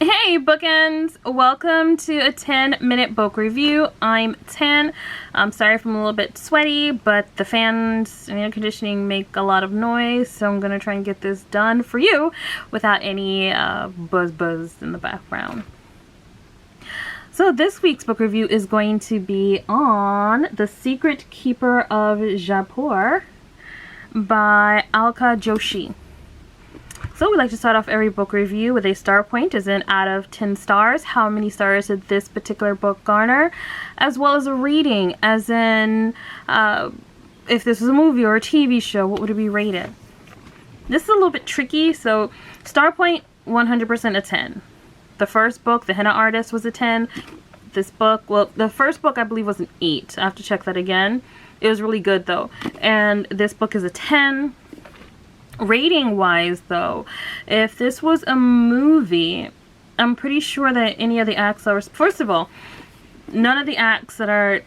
Hey Bookends! Welcome to a 10-minute book review. I'm 10. I'm sorry if I'm a little bit sweaty, but the fans and air conditioning make a lot of noise, so I'm gonna try and get this done for you without any buzz in the background. So this week's book review is going to be on The Secret Keeper of Jaipur by Alka Joshi. So we like to start off every book review with a star point, as in out of 10 stars, how many stars did this particular book garner, as well as a rating, as in if this was a movie or a TV show, what would it be rated? This is a little bit tricky, so star point, 100% a 10. The first book, The Henna Artist, was a 10. This book, well, the first book I believe was an 8. I have to check that again. It was really good though. And this book is a 10. Rating wise though, if this was a movie, I'm pretty sure that any of the acts are, first of all, none of the acts that are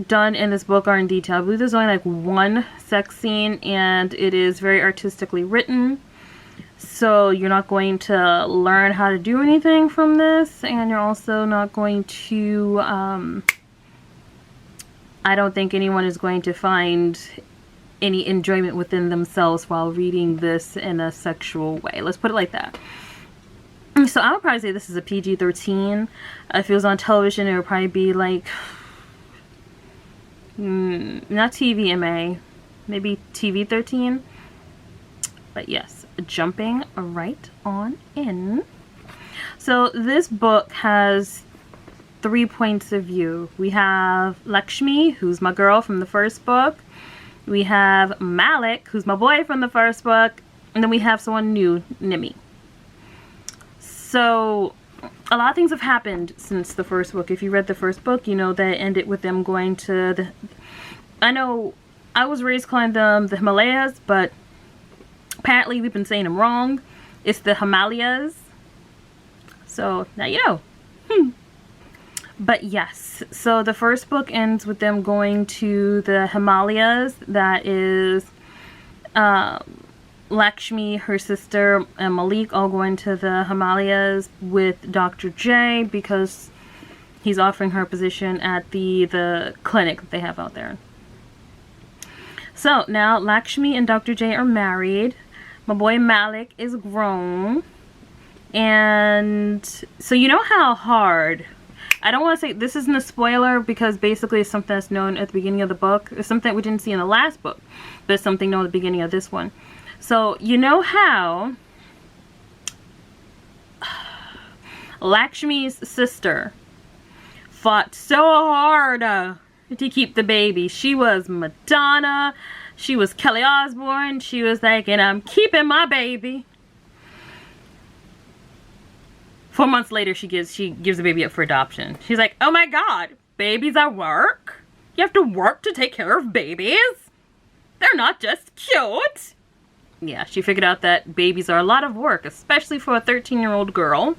done in this book are in detail. I believe there's only like one sex scene, and it is very artistically written, so you're not going to learn how to do anything from this, and you're also not going to I don't think anyone is going to find any enjoyment within themselves while reading this in a sexual way. Let's put it like that. So I would probably say this is a PG-13. If it was on television, it would probably be like, not TVMA, maybe TV-13. But yes, jumping right on in. So this book has 3 points of view. We have Lakshmi, who's my girl from the first book. We have Malik, who's my boy from the first book, and then we have someone new, Nimi. So a lot of things have happened since the first book. If you read the first book, you know that it ended with them going to the, I know I was raised calling them the Himalayas, but apparently we've been saying them wrong. It's the Himalayas. So now you know. But yes, so the first book ends with them going to the Himalayas. That is Lakshmi, her sister, and Malik all going to the Himalayas with Dr. J because he's offering her a position at the clinic that they have out there. So now Lakshmi and Dr. J are married. My boy Malik is grown. And so you know how hard, I don't want to say this isn't a spoiler because basically it's something that's known at the beginning of the book. It's something we didn't see in the last book, but it's something known at the beginning of this one. So you know how Lakshmi's sister fought so hard to keep the baby. She was Madonna, she was Kelly Osbourne, she was like, and I'm keeping my baby. 4 months later, she gives the baby up for adoption. She's like, oh my god, babies are work? You have to work to take care of babies? They're not just cute. Yeah, she figured out that babies are a lot of work, especially for a 13-year-old girl.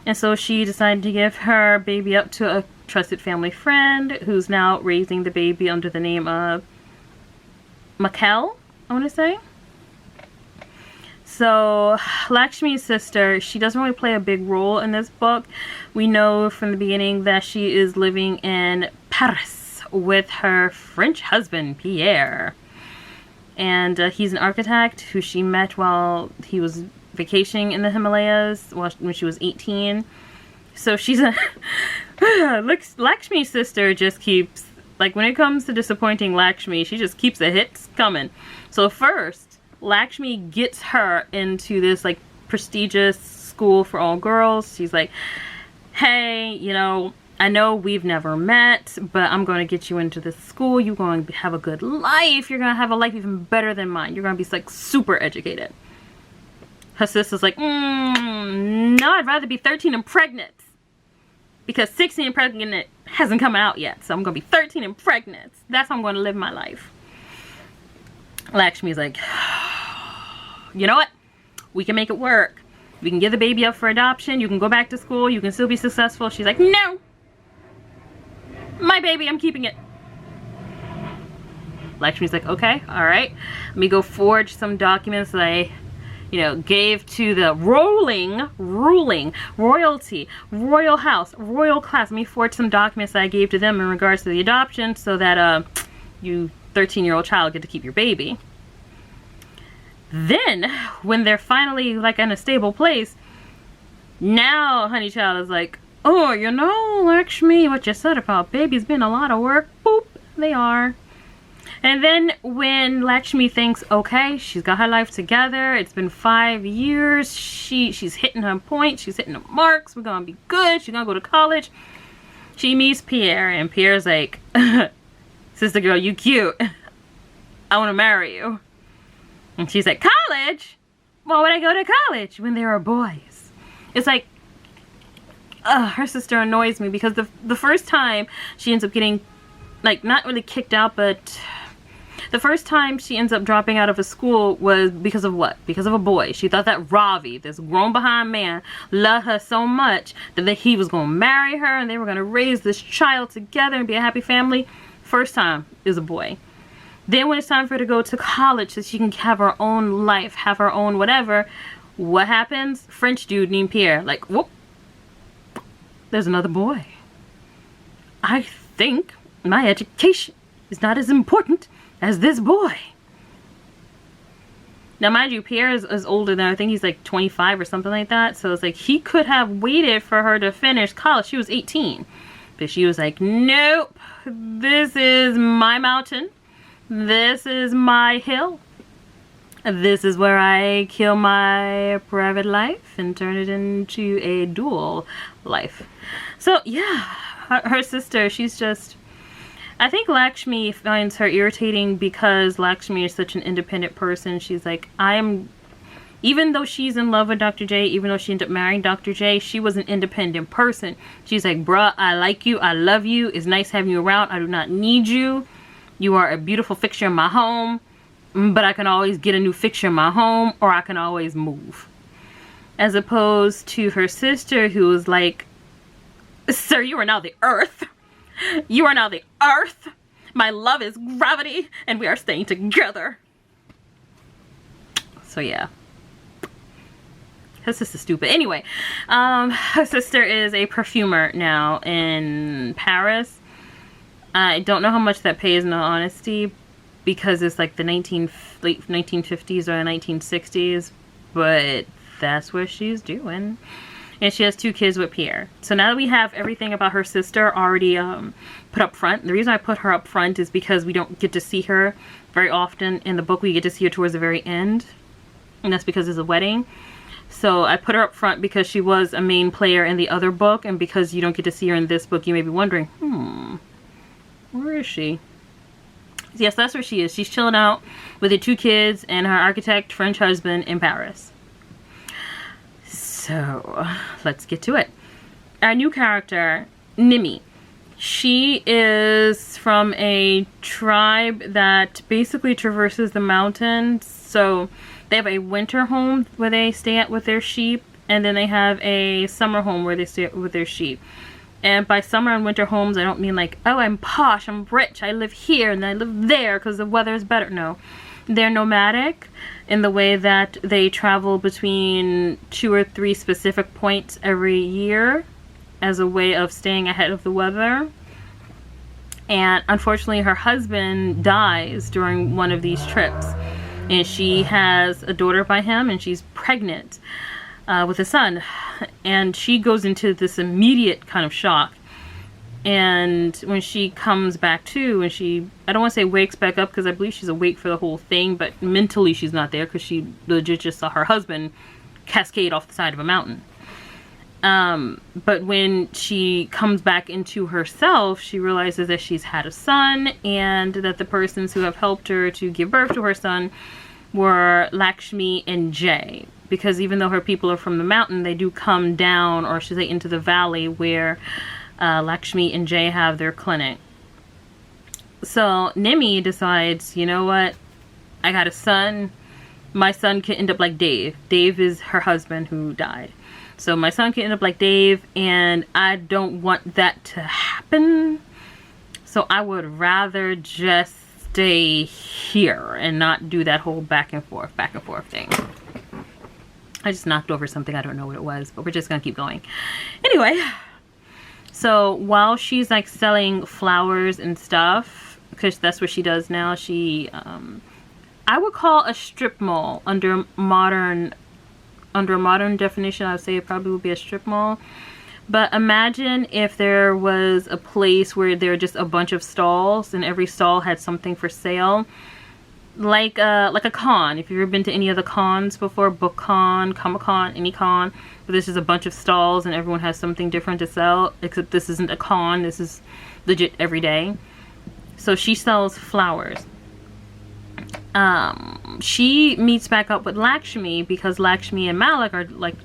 And so she decided to give her baby up to a trusted family friend who's now raising the baby under the name of Makel, I want to say. So Lakshmi's sister, she doesn't really play a big role in this book. We know from the beginning that she is living in Paris with her French husband, Pierre. And he's an architect who she met while he was vacationing in the Himalayas when she was 18. So she's a... Lakshmi's sister just keeps... Like, when it comes to disappointing Lakshmi, she just keeps the hits coming. So first, Lakshmi gets her into this like prestigious school for all girls. She's like, hey, you know, I know we've never met, but I'm going to get you into this school. You're going to have a good life. You're going to have a life even better than mine. You're going to be like super educated. Her sister's like, no, I'd rather be 13 and pregnant because 16 and pregnant hasn't come out yet. So I'm going to be 13 and pregnant. That's how I'm going to live my life. Lakshmi's like, you know what? We can make it work. We can give the baby up for adoption. You can go back to school. You can still be successful. She's like, no. My baby, I'm keeping it. Lakshmi's like, okay, all right. Let me go forge some documents that I you know, gave to the ruling royalty, royal house, royal class. Let me forge some documents that I gave to them in regards to the adoption so that you 13-year-old child get to keep your baby. Then, when they're finally like in a stable place, now honey child is like, oh, you know, Lakshmi, what you said about baby's been a lot of work. Boop, they are. And then when Lakshmi thinks, okay, she's got her life together, it's been 5 years, she's hitting her point, she's hitting the marks, we're gonna be good, she's gonna go to college. She meets Pierre, and Pierre's like, sister girl, you cute. I wanna marry you. And she's like, college? Why would I go to college when there are boys? It's like, her sister annoys me because the first time she ends up getting, like, not really kicked out, but the first time she ends up dropping out of a school was because of what? Because of a boy. She thought that Ravi, this grown behind man, loved her so much that he was going to marry her and they were going to raise this child together and be a happy family. First time is a boy. Then when it's time for her to go to college so she can have her own life, have her own whatever, what happens? French dude named Pierre, like, whoop, there's another boy. I think my education is not as important as this boy. Now, mind you, Pierre is older than, I think he's like 25 or something like that. So it's like he could have waited for her to finish college. She was 18. But she was like, nope, this is my mountain. This is my hill. This is where I kill my private life and turn it into a dual life. So yeah, her sister, she's just, I think Lakshmi finds her irritating because Lakshmi is such an independent person. She's like, even though she's in love with Dr. J, even though she ended up marrying Dr. J, she was an independent person. She's like, bruh, I like you, I love you, it's nice having you around, I do not need you. You are a beautiful fixture in my home, but I can always get a new fixture in my home, or I can always move. As opposed to her sister, who was like, sir, you are now the earth. You are now the earth. My love is gravity, and we are staying together. So yeah. Her sister's stupid. Anyway, her sister is a perfumer now in Paris. I don't know how much that pays, in all honesty, because it's like the late 1950s or the 1960s, but that's what she's doing. And she has 2 kids with Pierre. So now that we have everything about her sister already put up front, the reason I put her up front is because we don't get to see her very often. In the book, we get to see her towards the very end, and that's because it's a wedding. So I put her up front because she was a main player in the other book, and because you don't get to see her in this book, you may be wondering, where is she? Yes, that's where she is. She's chilling out with her 2 kids and her architect French husband in Paris. So let's get to it. Our new character, Nimi. She is from a tribe that basically traverses the mountains. So they have a winter home where they stay at with their sheep, and then they have a summer home where they stay with their sheep. And by summer and winter homes, I don't mean like, oh, I'm posh, I'm rich, I live here and I live there because the weather is better. No, they're nomadic in the way that they travel between 2 or 3 specific points every year as a way of staying ahead of the weather. And unfortunately, her husband dies during one of these trips, and she has a daughter by him, and she's pregnant with a son, and she goes into this immediate kind of shock. And when she comes back to, and she, I don't want to say wakes back up because I believe she's awake for the whole thing, but mentally she's not there because she legit just saw her husband cascade off the side of a mountain. But when she comes back into herself, she realizes that she's had a son, and that the persons who have helped her to give birth to her son were Lakshmi and Jay. Because even though her people are from the mountain, they do come down, or should I say into the valley where Lakshmi and Jay have their clinic. So Nimi decides, you know what? I got a son. My son can end up like Dave. Dave is her husband who died. So my son can end up like Dave, and I don't want that to happen. So I would rather just stay here and not do that whole back and forth thing. I just knocked over something. I don't know what it was, but we're just gonna keep going. Anyway, so while she's like selling flowers and stuff, because that's what she does now, she I would call a strip mall under a modern definition. I would say it probably would be a strip mall. But imagine if there was a place where there were just a bunch of stalls and every stall had something for sale. Like a con. If you've ever been to any of the cons before, Book Con, Comic Con, any con, but there's just a bunch of stalls and everyone has something different to sell, except this isn't a con, this is legit every day. So she sells flowers. She meets back up with Lakshmi because Lakshmi and Malik are like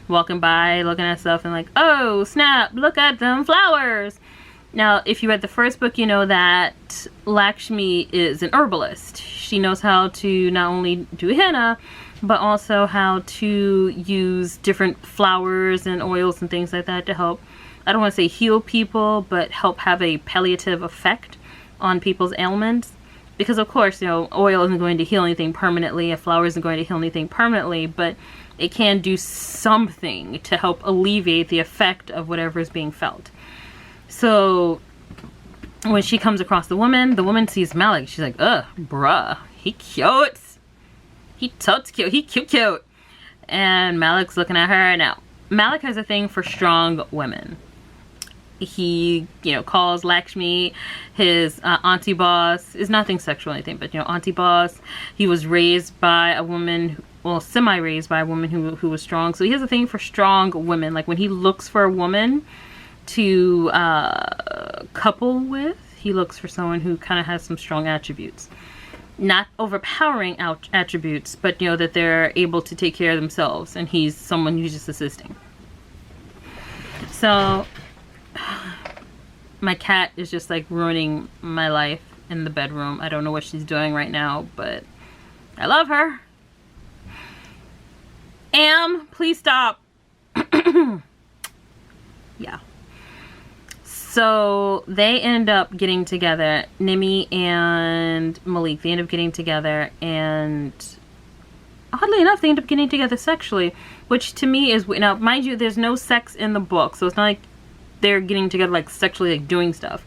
walking by, looking at stuff and like, oh snap, look at them flowers. Now, if you read the first book, you know that Lakshmi is an herbalist. She knows how to not only do henna, but also how to use different flowers and oils and things like that to help, I don't want to say heal people, but help have a palliative effect on people's ailments. Because of course, you know, oil isn't going to heal anything permanently, a flower isn't going to heal anything permanently, but it can do something to help alleviate the effect of whatever is being felt. So when she comes across the woman sees Malik. She's like, ugh, bruh, he cute. He totes cute. He cute. And Malik's looking at her. Now, Malik has a thing for strong women. He, you know, calls Lakshmi his auntie boss. It's nothing sexual or anything, but, you know, auntie boss. He was raised by a woman, well, semi-raised by a woman who was strong. So he has a thing for strong women. Like when he looks for a woman to couple with, he looks for someone who kind of has some strong attributes. Not overpowering attributes, but, you know, that they're able to take care of themselves. And he's someone who's just assisting. So my cat is just like ruining my life in the bedroom. I don't know what she's doing right now, but I love her. Please stop. Yeah. So they end up getting together, Nimi and Malik. They end up getting together, and oddly enough, they end up getting together sexually, which to me is, now mind you, there's no sex in the book, so it's not like they're getting together like sexually, like doing stuff,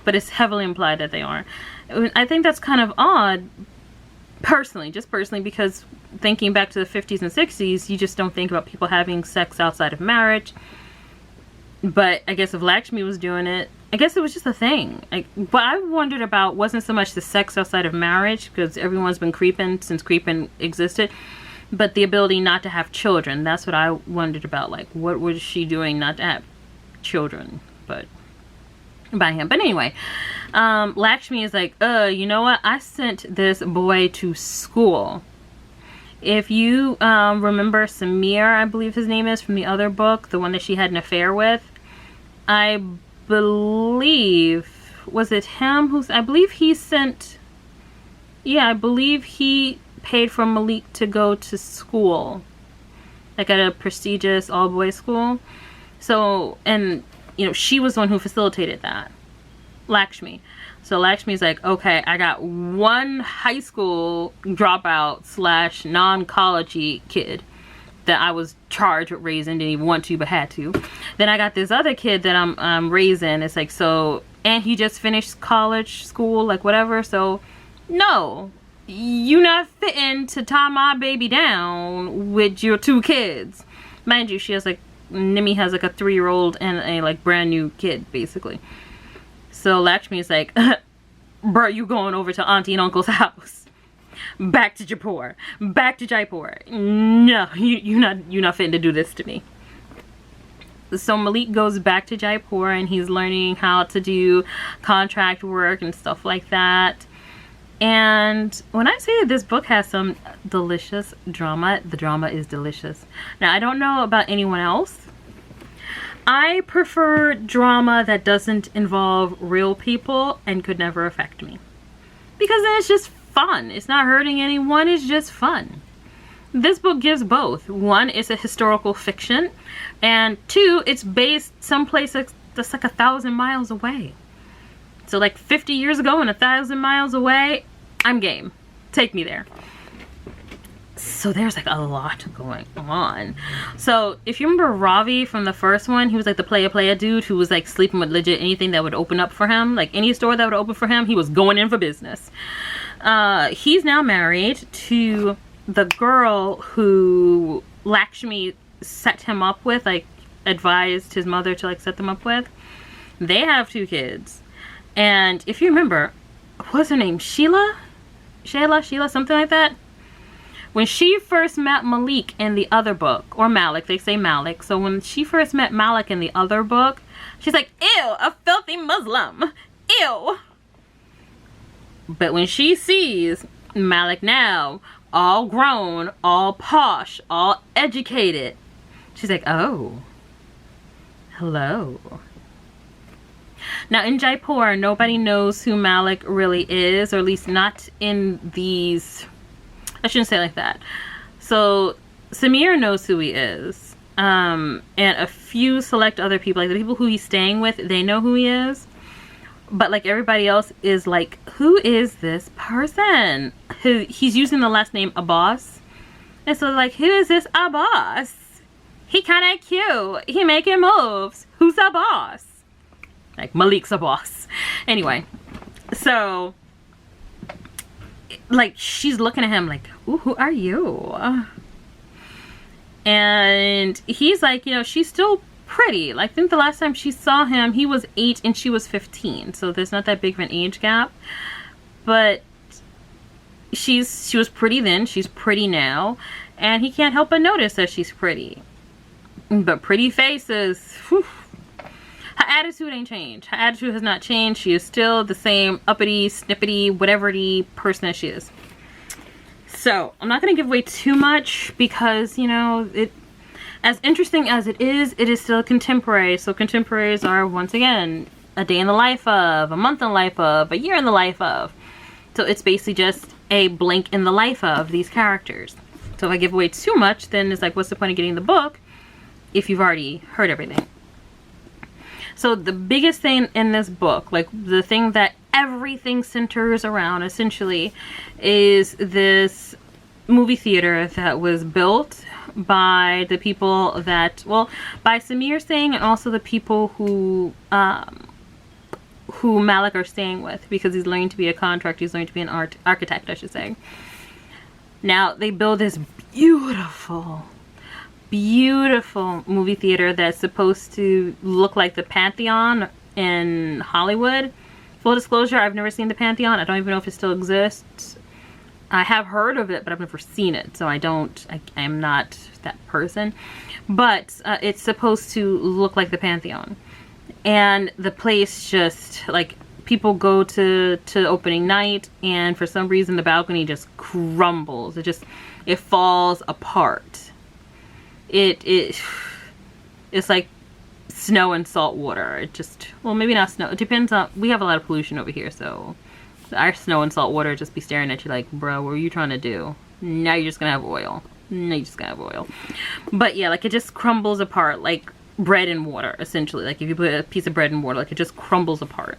but it's heavily implied that they are. I think that's kind of odd, personally, just personally, because thinking back to the 50s and 60s, you just don't think about people having sex outside of marriage. But I guess if Lakshmi was doing it, I guess it was just a thing. What I wondered about wasn't so much the sex outside of marriage, because everyone's been creeping since creeping existed, but the ability not to have children. That's what I wondered about. Like, what was she doing not to have children, but by him? But anyway, Lakshmi is like, you know what? I sent this boy to school. If you remember Samir, I believe his name is, from the other book, the one that she had an affair with, I believe, was it him I believe he sent, yeah, I believe he paid for Malik to go to school, like at a prestigious all-boys school. So, and, you know, she was the one who facilitated that, Lakshmi. So Lakshmi's like, okay, I got one high school dropout / non-college kid that I was charged with raising, didn't even want to, but had to. Then I got this other kid that I'm raising. It's like, so, and he just finished college, school, like whatever. So, no, you not fitting to tie my baby down with your 2 kids. Mind you, she has like, Nimi has like a 3-year-old and a like brand new kid, basically. So Lakshmi's like, bro, you going over to auntie and uncle's house. Back to Jaipur. Back to Jaipur. No, you're not fitting to do this to me. So Malik goes back to Jaipur and he's learning how to do contract work and stuff like that. And when I say that this book has some delicious drama, the drama is delicious. Now, I don't know about anyone else. I prefer drama that doesn't involve real people and could never affect me. Because then it's just fun. It's not hurting anyone, it's just fun. This book gives both. 1, it's a historical fiction, and 2, it's based someplace that's like 1,000 miles away. So like 50 years ago and 1,000 miles away, I'm game. Take me there. So there's like a lot going on. So if you remember Ravi from the first one, he was like the playa dude who was like sleeping with legit anything that would open up for him, like any store that would open for him, he was going in for business. He's now married to the girl who Lakshmi set him up with, like advised his mother to like set them up with. They have 2 kids. And if you remember, what's her name? Sheila, something like that. When she first met Malik in the other book, or Malik, they say Malik. So when she first met Malik in the other book, she's like, ew, a filthy Muslim. Ew. But when she sees Malik now, all grown, all posh, all educated, she's like, oh, hello. Now in Jaipur, nobody knows who Malik really is, or at least not in these... I shouldn't say it like that. So Samir knows who he is, and a few select other people, like the people who he's staying with, they know who he is, but like everybody else is like, who is this person? He's using the last name Abbas, and so like, who is this Abbas? He kind of cute, he making moves, who's Abbas? Like Malik's Abbas. Anyway, so like she's looking at him like, ooh, who are you? And he's like, you know, she's still pretty. Like I think the last time she saw him, he was 8 and she was 15, so there's not that big of an age gap, but she was pretty then, she's pretty now, and he can't help but notice that she's pretty. But pretty faces, whew. Her attitude ain't changed. Her attitude has not changed. She is still the same uppity, snippety, whatever-y person that she is. So, I'm not going to give away too much because, you know, as interesting as it is still contemporary. So, contemporaries are, once again, a day in the life of, a month in the life of, a year in the life of. So, it's basically just a blink in the life of these characters. So, if I give away too much, then it's like, what's the point of getting the book if you've already heard everything? So the biggest thing in this book, like the thing that everything centers around essentially, is this movie theater that was built by the people that, well, by Samir Singh and also the people who Malik are staying with, because he's learning to be a contractor, he's learning to be an architect, I should say. Now they build this beautiful movie theater that's supposed to look like the Pantheon in Hollywood. Full disclosure, I've never seen the Pantheon. I don't even know if it still exists. I have heard of it, but I've never seen it, so I am not that person. But it's supposed to look like the Pantheon. And the place just, like, people go to opening night, and for some reason the balcony just crumbles. It falls apart. It's like snow and salt water. It just, well, maybe not snow. It depends on, we have a lot of pollution over here, so our snow and salt water just be staring at you like, bro, what are you trying to do? Now you're just gonna have oil. Now you're just gonna have oil. But yeah, like it just crumbles apart like bread and water, essentially. Like if you put a piece of bread in water, like it just crumbles apart.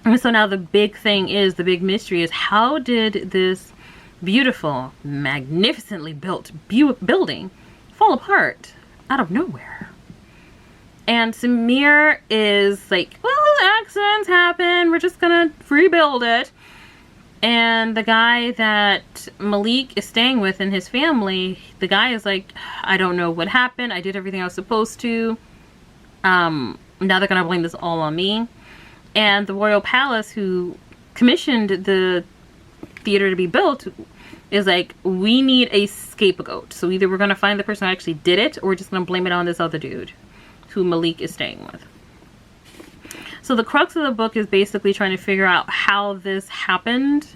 And so now the big thing is, the big mystery is, how did this beautiful, magnificently built building fall apart out of nowhere? And Samir is like, well, accidents happen, we're just gonna rebuild it. And the guy that Malik is staying with and his family, the guy is like, I don't know what happened, I did everything I was supposed to, now they're gonna blame this all on me. And the royal palace, who commissioned the theater to be built, is like, we need a scapegoat. So either we're going to find the person who actually did it, or we're just going to blame it on this other dude who Malik is staying with. So the crux of the book is basically trying to figure out how this happened,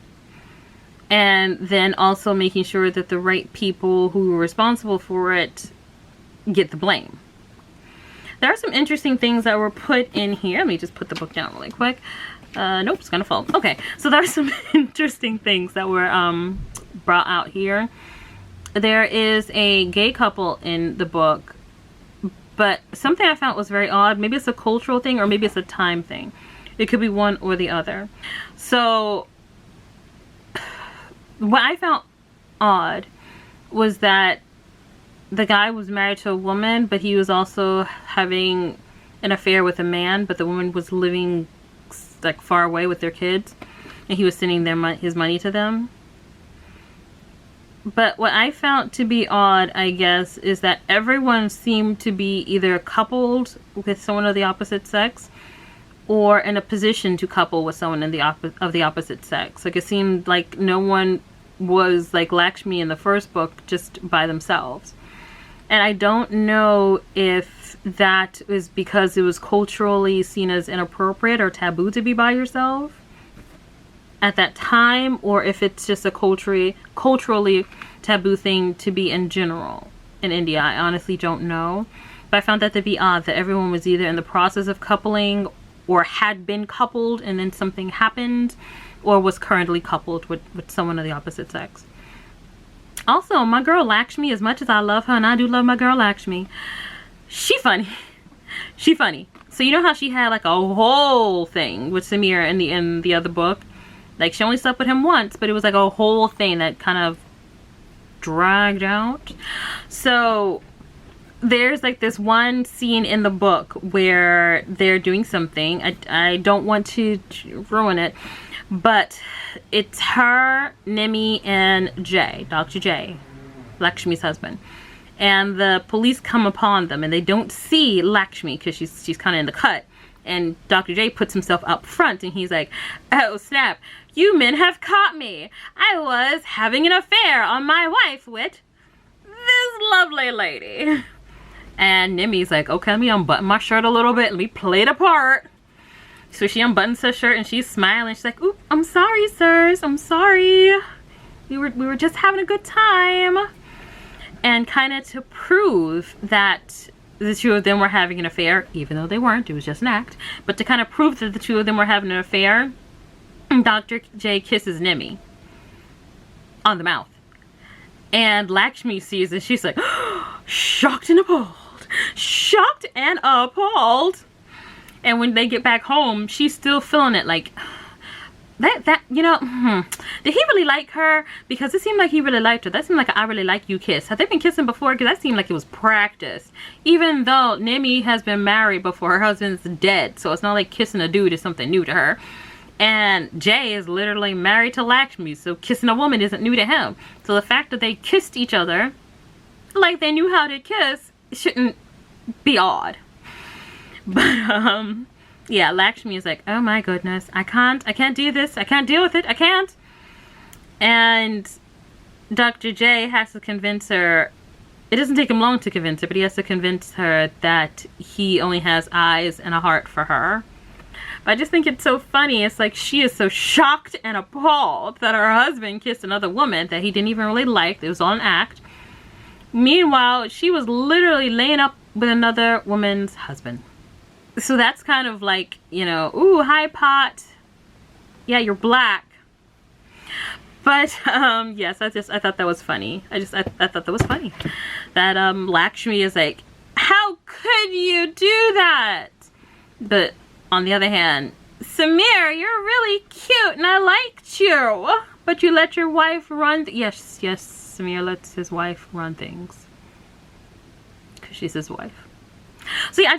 and then also making sure that the right people who were responsible for it get the blame. There are some interesting things that were put in here. Let me just put the book down really quick. Nope, it's gonna fall. Okay, so there are some interesting things that were brought out here. There is a gay couple in the book, but something I found was very odd. Maybe it's a cultural thing, or maybe it's a time thing. It could be one or the other. So what I found odd was that the guy was married to a woman, but he was also having an affair with a man, but the woman was living like far away with their kids, and he was sending his money to them. But what I found to be odd, I guess, is that everyone seemed to be either coupled with someone of the opposite sex or in a position to couple with someone of the opposite sex. Like, it seemed like no one was like Lakshmi in the first book just by themselves. And I don't know if that is because it was culturally seen as inappropriate or taboo to be by yourself at that time, or if it's just a culturally taboo thing to be in general in India. I honestly don't know. But I found that to be odd, that everyone was either in the process of coupling or had been coupled and then something happened, or was currently coupled with someone of the opposite sex. Also, my girl Lakshmi, as much as I love her, and I do love my girl Lakshmi, she funny. She funny. So you know how she had like a whole thing with Samir in the other book? Like, she only slept with him once, but it was like a whole thing that kind of dragged out. So there's like this one scene in the book where they're doing something. I don't want to ruin it, but it's her, Nimi, and Jay, Dr. Jay, Lakshmi's husband. And the police come upon them, and they don't see Lakshmi because she's kind of in the cut. And Dr. J puts himself up front, and he's like, "Oh snap, you men have caught me. I was having an affair on my wife with this lovely lady." And Nimi's like, "Okay, let me unbutton my shirt a little bit. Let me play the part." So she unbuttons her shirt, and she's smiling. She's like, "Oop, I'm sorry, sirs. I'm sorry. We were just having a good time." And kind of to prove that the two of them were having an affair, even though they weren't, it was just an act, but to kind of prove that the two of them were having an affair, Dr. J kisses Nimi on the mouth. And Lakshmi sees it. She's like, shocked and appalled. Shocked and appalled. And when they get back home, she's still feeling it, like, you know, did he really like her? Because it seemed like he really liked her. That seemed like a "I really like you" kiss. Have they been kissing before? Because that seemed like it was practice. Even though Nimi has been married before, her husband's dead. So it's not like kissing a dude is something new to her. And Jay is literally married to Lakshmi, so kissing a woman isn't new to him. So the fact that they kissed each other like they knew how to kiss shouldn't be odd. But yeah, Lakshmi is like, "Oh my goodness, I can't do this. I can't deal with it. I can't." And Dr. J has to convince her. It doesn't take him long to convince her, but he has to convince her that he only has eyes and a heart for her. But I just think it's so funny. It's like she is so shocked and appalled that her husband kissed another woman that he didn't even really like. It was all an act. Meanwhile, she was literally laying up with another woman's husband. So that's kind of like, you know, ooh, hi pot. Yeah, you're black. But yes, I thought that was funny. I thought that was funny. That Lakshmi is like, "How could you do that?" But on the other hand, "Samir, you're really cute and I liked you. But you let your wife run." Yes, Samir lets his wife run things. Because she's his wife. So yeah,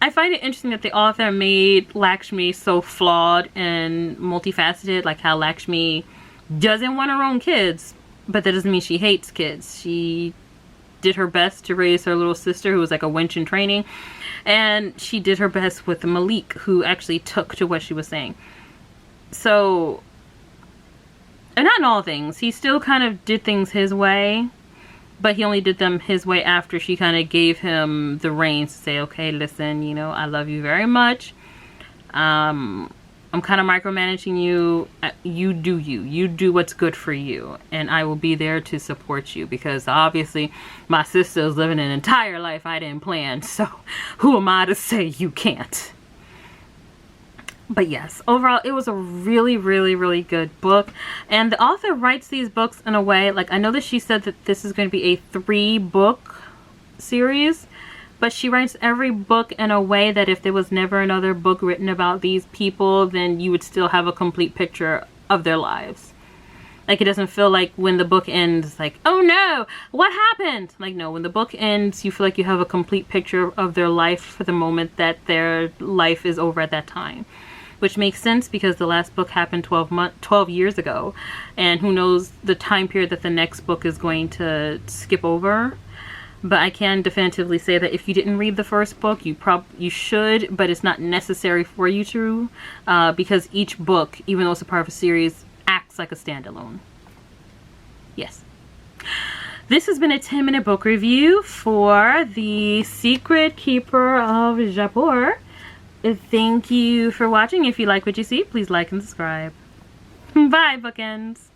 I find it interesting that the author made Lakshmi so flawed and multifaceted, like how Lakshmi doesn't want her own kids, but that doesn't mean she hates kids. She did her best to raise her little sister, who was like a wench in training, and she did her best with Malik, who actually took to what she was saying. So, and not in all things, he still kind of did things his way, but he only did them his way after she kind of gave him the reins to say, "Okay, listen, you know, I love you very much. I'm kind of micromanaging you. You do you. You do what's good for you. And I will be there to support you, because obviously my sister is living an entire life I didn't plan. So who am I to say you can't?" But yes, overall, it was a really, really, really good book. And the author writes these books in a way, like, I know that she said that this is going to be a 3-book series, but she writes every book in a way that if there was never another book written about these people, then you would still have a complete picture of their lives. Like, it doesn't feel like when the book ends, like, oh no, what happened? Like, no, when the book ends, you feel like you have a complete picture of their life for the moment that their life is over at that time. Which makes sense because the last book happened 12 years ago. And who knows the time period that the next book is going to skip over. But I can definitively say that if you didn't read the first book, you should, but it's not necessary for you to, because each book, even though it's a part of a series, acts like a standalone. Yes. This has been a 10-minute book review for The Secret Keeper of Jaipur. Thank you for watching. If you like what you see, please like and subscribe. Bye, Bookends.